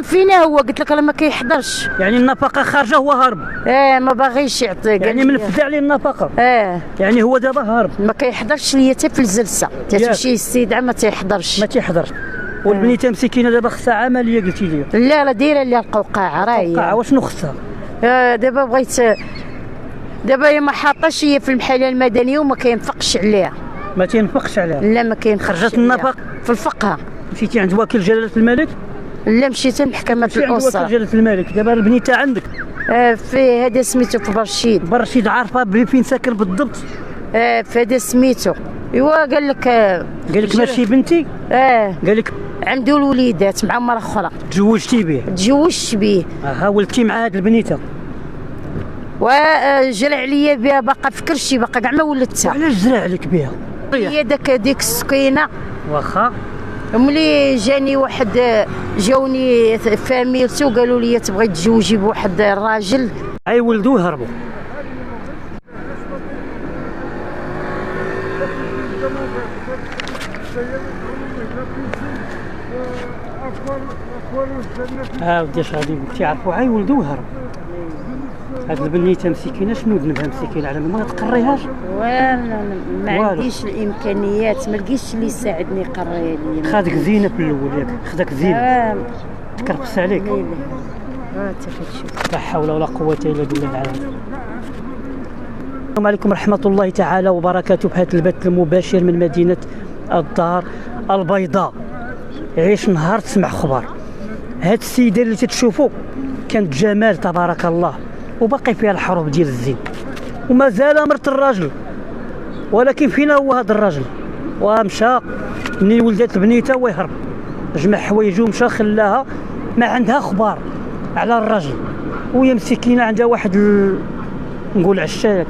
فينا هو قلت لك راه ما كيحضرش. يعني النفقه خارجه هو هارب. ما باغيش يعطي. يعني منفذ عليه النفقه. يعني هو دابا هارب ما كيحضرش ليا حتى في الجلسه، تمشي السيده ما تيحضرش. والبنيته مسكينه دابا خصها عمليه قلتي لي. لا راه دايره ليها القوقعه راه هي. القوقعه واشنو خصها؟ دابا بغيت هي ما حاطاش هي في المحله المدنيه وما كينفقش عليها. ما تينفقش عليها؟ لا ما كينفقش. خرجت النفق في الفقهه. مشيتي عند وكيل جلاله الملك؟ لا مشيت لمحكمه الاسره. عند وكيل جلاله الملك. دابا البنيته عندك؟ في هذا سميتو في برشيد. برشيد عارفه بلي فين ساكن بالضبط؟ في هذا سميتو. ايوا قال لك ماشي بنتي؟ قال لك عنده الوليدات مع مرا اخرى. تزوجتي به؟ تزوجت به. ولدتي مع هاد البنيته؟ وجرى عليا بها باقا في كرشي باقا كاع ما ولدتها. علاش جرى عليك بها؟ هي ديك السكينه. واخا ملي جاني واحد جاوني فاميلتو قالوا لي تبغي تزوجي بواحد الراجل. اي ولدو هربوا. ودي اش غادي تعرفوا عي ولدو هرب. هاد البنيته مسكينه شنو ذنبها مسكينه على ما تقريهاش؟ ما عنديش الامكانيات، ما لقيتش اللي يساعدني يقريها لي. خادك زينه في الاول ياك؟ خداك زينه تكرفس عليك. لا حول ولا قوه الا بالله العظيم. السلام عليكم ورحمه الله تعالى وبركاته. في هذا البث المباشر من مدينه الدار البيضاء. عيش نهار تسمع خبر. هاد السيده اللي تتشوفوا كانت جمال تبارك الله، وباقي فيها الحروب ديال الزين، وما زال مرت الراجل. ولكن فينا هو هذا الراجل؟ ومشى منين ولدت بنيته ويهرب، جمع حوايجو ومشى خلاها. ما عندها اخبار على الراجل، وهي مسكينه عندها واحد نقول عشاك.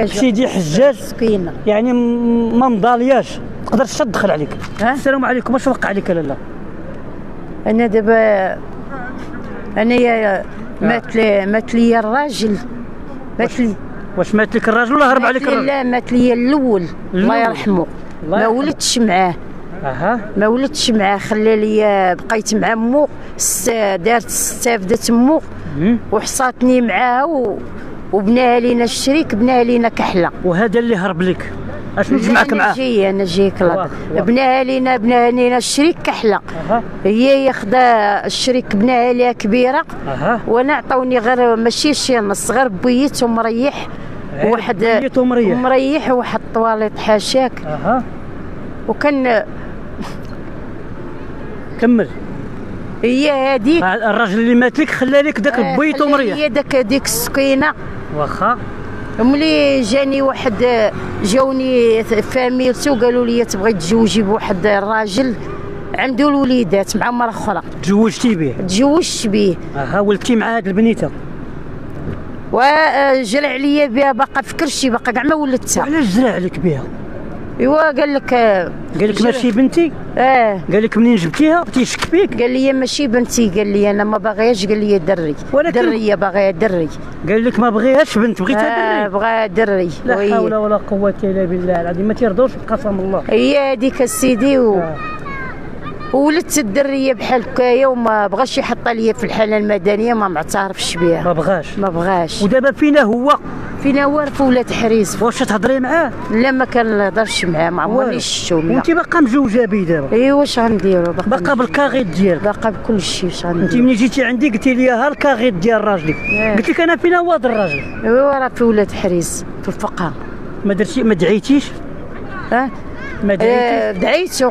سيدي حجاج مسكينه، يعني ما مضالياش تقدرش تدخل عليك. السلام عليكم. واش وقع لك لاله؟ انا دابا مات لي الراجل. واش مات لك الراجل ولا هرب عليك الراجل؟ لا مات لي الاول الله يرحمه. ما ولدتش معاه. ما ولدتش معاه، خلى لي بقيت مع مو. دارت استافدت مو وحصاتني معاها وبناها لينا الشريك، بناها لينا كحله. وهذا اللي هرب لك اشنو جمعك معاه؟ انا جايك بناها لينا الشريك كحله. هي ياخذ الشريك بناها ليها كبيره. وانا عطاوني غير ماشي شي نص، غير بويت ومريح. واحد مريح وواحد طواليط حاشاك. وكان كمل. هي هذيك الراجل اللي مات لك خلى لك داك البويط ومريح. هي ديك السكينه. واخا ملي جاني واحد جاوني فاميلتو قالوا لي تبغي تزوجي بواحد الراجل عنده الوليدات مع مرا اخرى. تزوجتي به؟ تزوجت به. ولدتي مع هاد البنيته؟ وجرى عليا بها باقا في كرشي باقا كاع ما ولدتها. علاش جرى عليك بها؟ ايوا قال لك ماشي بنتي؟ قال لك منين جبتيها؟ تيشك فيك؟ قال لي ماشي بنتي، قال لي انا ما باغياش، قال لي دري. دريه باغيها دري. قال لك ما بغيهاش بنت، بغيتها دري؟ بغاها دري. لا حول ولا قوه الا بالله العظيم. ما تيرضوش بقسم الله. هي هذيك السيدي ولدت الدريه بحال هكايا، وما بغاش يحط ليا في الحاله المدنيه، ما معترفش بها. ما بغاش. ودابا فينا هو في ولاد حريز. واش تهضري معاه؟ لا ما كنهضرش معاه، ما عمرني شفتو. وانت باقا مزوجه بيه دابا؟ ايوا واش غنديرو؟ باقا بالكاغيط ديالك؟ باقا بكل شيء. واش غندير؟ انت ملي جيتي عندي قلتي لي ها الكاغيط ديال راجلك. قلت لك انا فينا هو هذا الراجل؟ ايوا راه في ولاد حريز في الفقهه. ما دعيتيش؟ ما دعيتيش؟ دعيتو.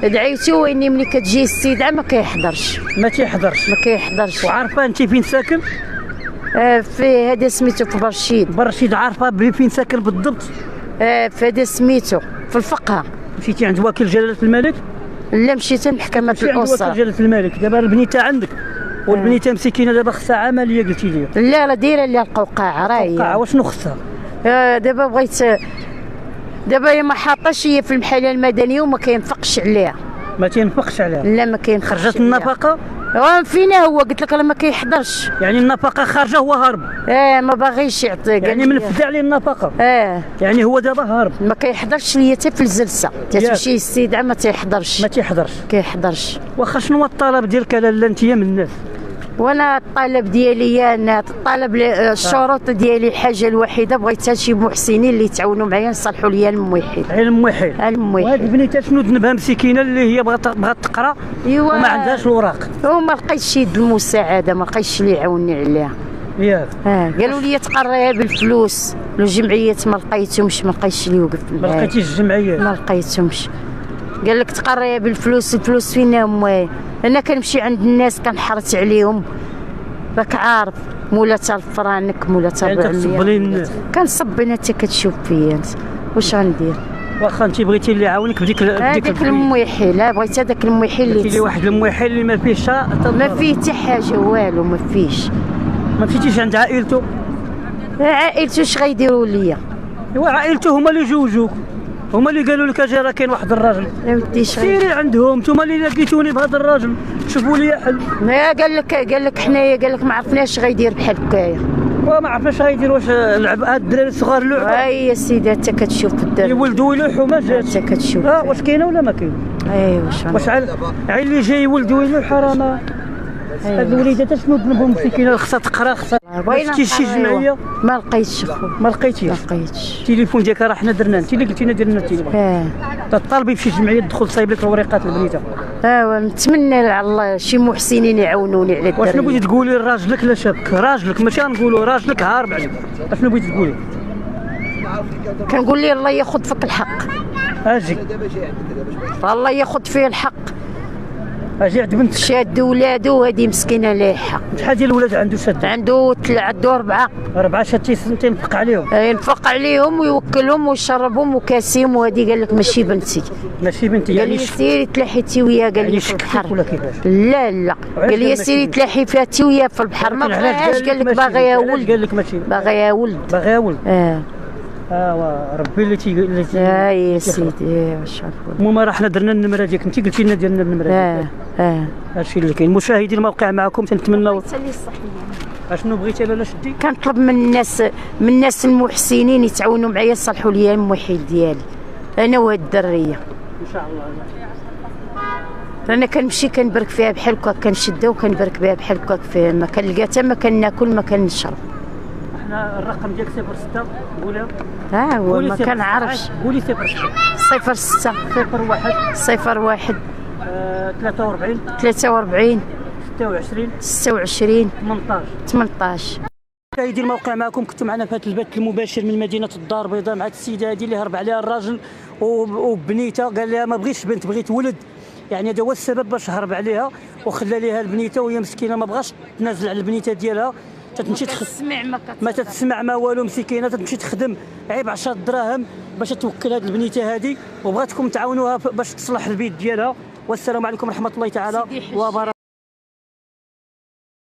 دعيتو، واني ملي كتجي السيده ما كيحضرش. ما كيحضرش. وعارفه انت فين ساكن؟ في هذا سميتو في برشيد. عارفه بلي فين ساكن بالضبط؟ في هذا سميتو في الفقهه. مشيتي عند وكيل جلاله الملك؟ لا مشيت لمحكمه الاسره. عند وكيل جلاله الملك. دابا البنيته عندك؟ والبنيته مسكينه دابا خصها عمليه قلتي لي. لا راه دايره ليها القوقعه راه هي. القوقعه واشنو خصها؟ دابا بغيت هي ما حاطاش هي في المحله المدنيه وما كينفقش عليها. ما تينفقش عليها؟ لا ما كينفقش. خرجت النفقه؟ فينا هو قلت لك راه ما كيحضرش. يعني النفقه خارجه هو هارب. ما باغيش يعطي. يعني منفذ عليه النفقه. يعني هو دابا هارب ما كيحضرش ليا حتى في الجلسه، تمشي السيدعه ما تيحضرش. ما كيحضرش. واخا شنو هو الطلب ديالك لاله انت من الناس؟ وانا الطلب ديالي انا الطلب الشروط ديالي الحاجه الوحيده بغيتها شي محسنين اللي يتعاونوا معايا نصلحوا لي الموحد. وهاد البنيته شنو ذنبها مسكينه اللي هي بغات تقرا وما عندهاش الوراق وما لقيتش يد المساعده، ما لقيتش اللي يعاونني عليها. ياك قالوا لي تقريها بالفلوس، الجمعيات ما لقيتهمش، ما لقيتش اللي يوقف معايا. ما لقيتيش الجمعيات؟ ما لقيتهمش. قال لك تقريها بالفلوس، الفلوس فين هما؟ انا كنمشي عند الناس كنحرت عليهم، راك عارف، مولات الفرانك مولات 400. كنصب انا حتى كتشوف فيا انت واش غندير. واخا انت بغيتي اللي يعاونك بديك المويحي. لا بغيت هذاك المويحي اللي واحد المويحي اللي ما فيهش ما فيه حتى حاجه والو، ما فيش. ما مشيتيش عند عائلته؟ عائلته اش غيديروا ليا؟ ايوا عائلته هما اللي جوجوك، هما اللي قالوا لك اجي راه كاين واحد الراجل. سيري عندهم، نتوما اللي لقيتوني بهذا الراجل، شوفوا لي حل. قال لك حنايا، قال لك ما عرفناش غيدير بحال هكايا. وما عرفناش غيدير. واش لعب هاد الدراري الصغار لعبه؟ يا سيدي انت كتشوف الدراري يولدوا يلوحوا ما جاتش. انت كتشوف واش كاينه ولا ما كاين؟ واش عيل اللي جاي يولدوا يلوحوا راه ما هاد الوليدات شنو ذنبهم مسكينه؟ خصها تقرا، خصها شتي شي جمعيه. ما لقيتش اخو. ما لقيتيش؟ التليفون ديالك راه حنا درنا، انت اللي قلتي لنا دير لنا التليفون. تطالبي بشي جمعيه تدخل تصايب لك الوريقات البنيته. نتمنى على الله شي محسنين يعاونوني على الدراري. واشنو بغيتي تقولي لراجلك؟ لا شابك راجلك، ماشي غنقولوا راجلك هارب عليك. اشنو بغيتي تقولي؟ كنقول ليه الله ياخذ فيك الحق. اجي الله ياخذ فيه الحق. اجي عند بنتك شاد ولادو، هذه مسكينه لايحه. شحال ديال الولاد عنده شاد؟ عنده 4 شاتي سنتين نفق عليهم. ينفق عليهم ويوكلهم ويشربهم وكاسيهم. وهذه قال لك ماشي بنتي. يعني قال لي سيري تلاحي وياها. قال لي في البحر ولا كيفاش؟ لا قال لي سيري تلاحي فيها وياها في البحر. ما بغاش. قال لك باغيها ولد. قال لك ماشي باغيها ولد. ربي اللي يا سيدي واش نقول. المهم راه حنا درنا النمره ديالك، انت قلتي لنا ديالنا النمره ديالك. هادشي اللي كاين. مشاهدي الموقع معكم تنتمناو. اشنو بغيتي لاله شدي؟ كنطلب من الناس المحسنين يتعاونوا معايا يصلحوا لي الموحد ديالي انا وهاد الدريه ان شاء الله. انا كنمشي كنبرك فيها بحال هكا، كنشدها وكنبرك بها بحال هكا، في ما كنلقاها ما كناكل ما كنشرب. احنا الرقم ديالك 06 قولها. هو ما كنعرفش. قولي 06 06 01 43 26 18. مشاهدي الموقع معكم كنتوا معنا في هذا البث المباشر من مدينه الدار البيضاء مع السيده هذه اللي هرب عليها الراجل وبنيته. قال لها ما بغيتش بنت، بغيت ولد. يعني هذا هو السبب باش هرب عليها وخلى ليها البنيته، وهي مسكينه ما بغاش تنازل على البنيته ديالها. تتمشي ما تتسمع ما والو، مسكينه تتمشي تخدم عيب 10 دراهم باش توكل هذه البنيته هذه، وبغاتكم تعاونوها باش تصلح البيت ديالها. والسلام عليكم ورحمه الله تعالى وبركاته.